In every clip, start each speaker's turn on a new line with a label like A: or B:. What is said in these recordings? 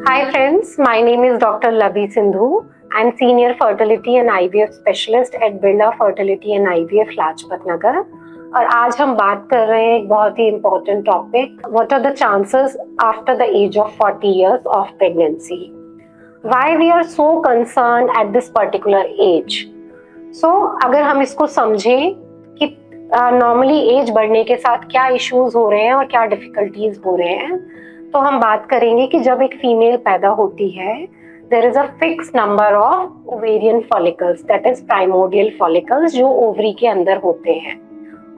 A: Hi friends, my name is Dr. Labi Sindhu. I'm Senior Fertility and IVF Specialist at Birla Fertility and IVF Lajpat Nagar. और आज हम बात कर रहे हैं एक बहुत ही important topic, what are the chances after the age of 40 years of pregnancy. Why we are so concern at this particular age. So अगर हम इसको समझें कि नॉर्मली एज बढ़ने के साथ क्या इश्यूज हो रहे हैं और क्या डिफिकल्टीज हो रहे हैं, तो हम बात करेंगे कि जब एक फीमेल पैदा होती है, there is a fix number of ovarian follicles, that is primordial follicles, जो ओवरी के अंदर होते हैं।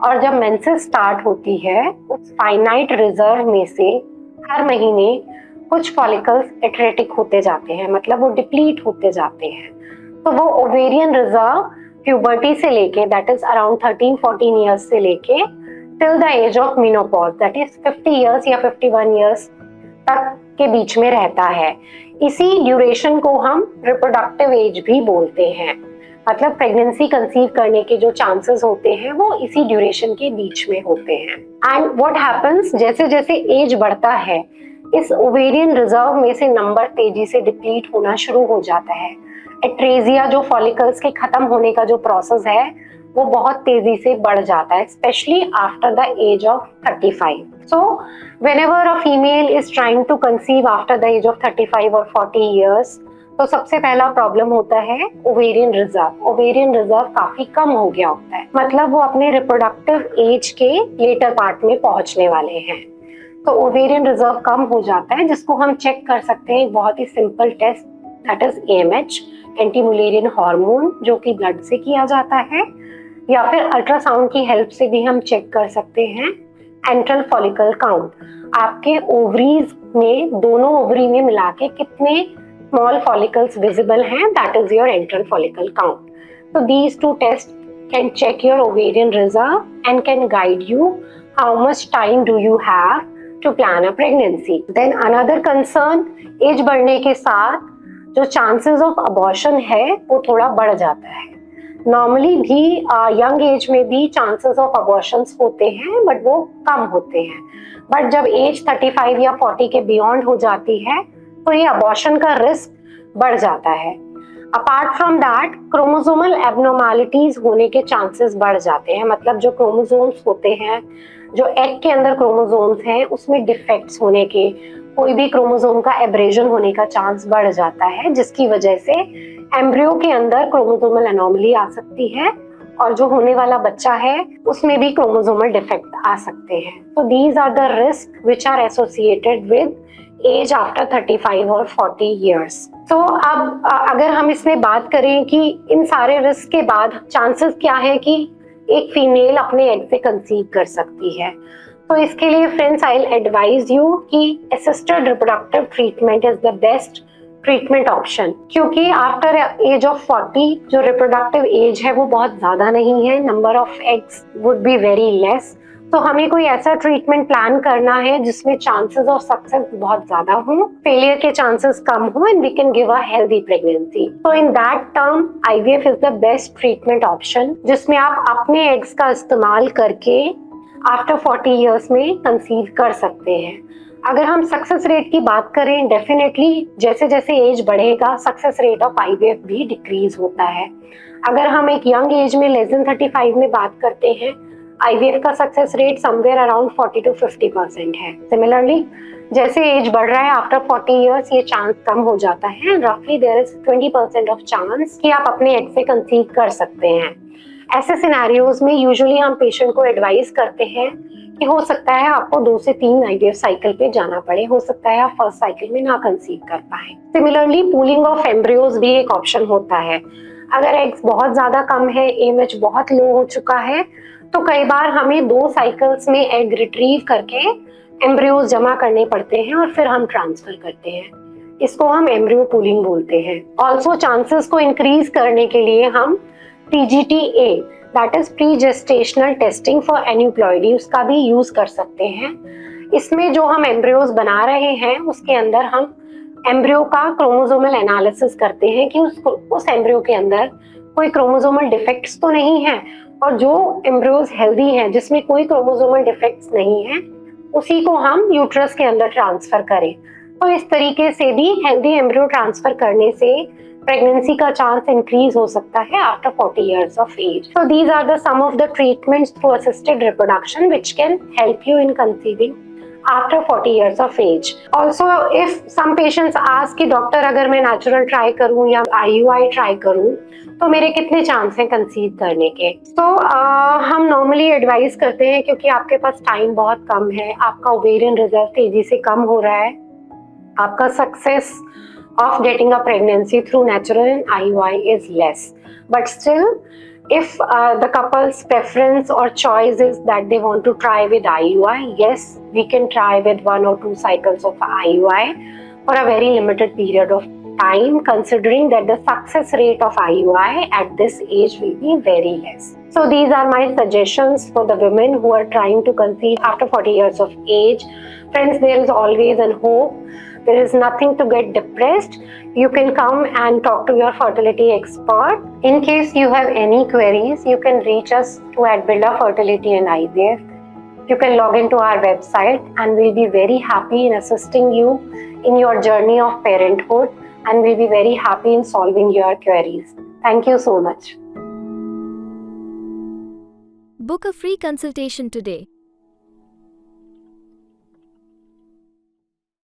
A: और जब मेंसेस स्टार्ट होती है, उस फाइनाइट रिजर्व में से हर महीने कुछ फॉलिकल्स एट्रेटिक होते जाते हैं, मतलब वो डिप्लीट होते जाते हैं। तो वो ओवेरियन रिजर्व प्यूबर्टी से लेके, दैट इज अराउंड 13-14 ईयर्स से लेके till the age of menopause, that is 50 years या 51 ईयर्स तक के बीच में रहता है। इसी ड्यूरेशन को हम रिप्रोडक्टिव एज भी बोलते हैं, मतलब प्रेगनेंसी कंसीव करने के जो चांसेस होते हैं वो इसी ड्यूरेशन के बीच में होते हैं। एंड व्हाट हैपेंस, जैसे जैसे एज बढ़ता है, इस ओवेरियन रिजर्व में से नंबर तेजी से डिप्लीट होना शुरू हो जाता है। एट्रेजिया, जो फॉलिकल्स के खत्म होने का जो प्रोसेस है, वो बहुत तेजी से बढ़ जाता है, specially after the age of 35। So whenever a female is trying to conceive after the age of 35 or 40 years, तो सबसे पहला प्रॉब्लम होता है ओवेरियन रिजर्व। ओवेरियन रिजर्व काफी कम हो गया होता है, मतलब वो अपने रिप्रोडक्टिव एज के लेटर पार्ट में पहुंचने वाले हैं। तो ओवेरियन रिजर्व कम हो जाता है, जिसको हम चेक कर सकते हैं एक बहुत ही simple test, that is AMH, anti Mullerian hormone, जो कि ब्लड से किया जाता है, या फिर अल्ट्रासाउंड की हेल्प से भी हम चेक कर सकते हैं एंट्रल फॉलिकल काउंट। आपके ओवरीज में, दोनों ओवरी में मिला के कितने स्मॉल फॉलिकल्स विजिबल हैं, that is your antral follicle count. तो these two test can check your ovarian reserve and can guide you how much time do you have to plan a pregnancy. Then another concern, age बढ़ने के साथ जो chances of abortion है वो थोड़ा बढ़ जाता है। नॉर्मली भी यंग एज में भी चांसेस ऑफ अबॉर्शंस होते हैं, बट वो कम होते हैं। बट जब एज 35 या 40 के बियॉन्ड हो जाती है, तो ये अबॉर्शन का रिस्क बढ़ जाता है। अपार्ट फ्रॉम दैट, क्रोमोसोमल एबनॉर्मैलिटीज होने के चांसेस बढ़ जाते हैं, मतलब जो क्रोमोसोम्स होते हैं, जो एग के अंदर क्रोमोसोम्स हैं, उसमें डिफेक्ट्स होने के, कोई भी क्रोमोसोम का एब्रेजन होने का चांस बढ़ जाता है, जिसकी वजह से एम्ब्रियो के अंदर क्रोमोसोमल एनोमली आ सकती है, और जो होने वाला बच्चा है उसमें भी क्रोमोसोमल डिफेक्ट आ सकते हैं। तो these are the risk which are associated with age after 35 और 40 ईयर्स। तो अब अगर हम इसमें बात करें कि इन सारे रिस्क के बाद चांसेस क्या है कि एक फीमेल अपने एग से कंसीव कर सकती है, तो इसके लिए friends I will advise you कि assisted reproductive treatment is the best treatment option, क्योंकि आफ्टर एज ऑफ 40 जो रिप्रोडक्टिव एज है वो बहुत ज्यादा नहीं है, number of eggs would be very less. तो हमें कोई ऐसा ट्रीटमेंट प्लान करना है जिसमें चांसेस ऑफ सक्सेस बहुत ज्यादा हो, फेलियर के चांसेस कम हो, and we can give a healthy pregnancy. तो in that term IVF is the best treatment option, जिसमें आप अपने एग्स का इस्तेमाल करके आफ्टर 40 ईयर्स में कंसीव कर सकते हैं। अगर हम सक्सेस रेट की बात करें, डेफिनेटली जैसे जैसे एज बढ़ेगा सक्सेस रेट ऑफ IVF भी डिक्रीज होता है। अगर हम एक यंग एज में लेस देन 35 में बात करते हैं, IVF का success rate somewhere around 40 to 50% है। सिमिलरली जैसे एज बढ़ रहा है आफ्टर 40 ईयर्स, ये चांस कम हो जाता है, रफली देयर इज 20% ऑफ चांस कि आप अपने एग से कंसीव कर सकते हैं। ऐसे सिनेरियोज में यूजुअली हम पेशेंट को एडवाइस करते हैं कि हो सकता है आपको 2 से 3 IVF साइकिल पे जाना पड़े, हो सकता है आप फर्स्ट साइकिल में ना कंसीव कर पाए। सिमिलरली पूलिंग ऑफ एम्ब्रियोज भी एक ऑप्शन होता है। अगर एग्स बहुत ज्यादा कम है, AMH बहुत लो हो चुका है, तो कई बार हमें 2 साइकिल्स में एग रिट्रीव करके एम्ब्रियोज जमा करने पड़ते हैं और फिर हम ट्रांसफर करते हैं। इसको हम एम्ब्रियो पूलिंग बोलते हैं। ऑल्सो चांसेस को इंक्रीज करने के लिए हम PGTA, that is pre gestational testing for aneuploidy, उसका भी यूज कर सकते हैं। इसमें जो हम एम्ब्रियोज बना रहे हैं उसके अंदर हम एम्ब्रियो का क्रोमोसोमल एनालिसिस करते हैं कि उस एम्ब्रियो के अंदर कोई क्रोमोसोमल डिफेक्ट्स तो नहीं है, और जो एम्ब्रियोज हेल्दी हैं जिसमें कोई क्रोमोसोमल डिफेक्ट्स नहीं है, उसी को हम यूट्रस के अंदर ट्रांसफर करें। तो इस तरीके से भी हेल्दी एम्ब्रियो ट्रांसफर करने से प्रेगनेंसी का चांस इंक्रीज हो सकता है after 40 years of age. So these are the some of the treatments through assisted reproduction which can help you in conceiving after 40 years of age. Also, if some patients ask कि doctor अगर मैं natural try करूं या IUI try करूं तो मेरे कितने chance हैं कंसीव करने के। तो हम नॉर्मली एडवाइस करते हैं क्योंकि आपके पास टाइम बहुत कम है, आपका ओवेरियन रिजर्व तेजी से कम हो रहा है, आपका success of getting a pregnancy through natural and IUI is less. But still, if the couple's preference or choice is that they want to try with IUI, yes, we can try with 1 or 2 cycles of IUI for a very limited period of time, considering that the success rate of IUI at this age will be very less. So these are my suggestions for the women who are trying to conceive after 40 years of age. Friends, there is always a hope. There is nothing to get depressed. You can come and talk to your fertility expert. In case you have any queries, you can reach us to at Birla Fertility and IVF. You can log into our website and we'll be very happy in assisting you in your journey of parenthood, and we'll be very happy in solving your queries. Thank you so much.
B: Book a free consultation today.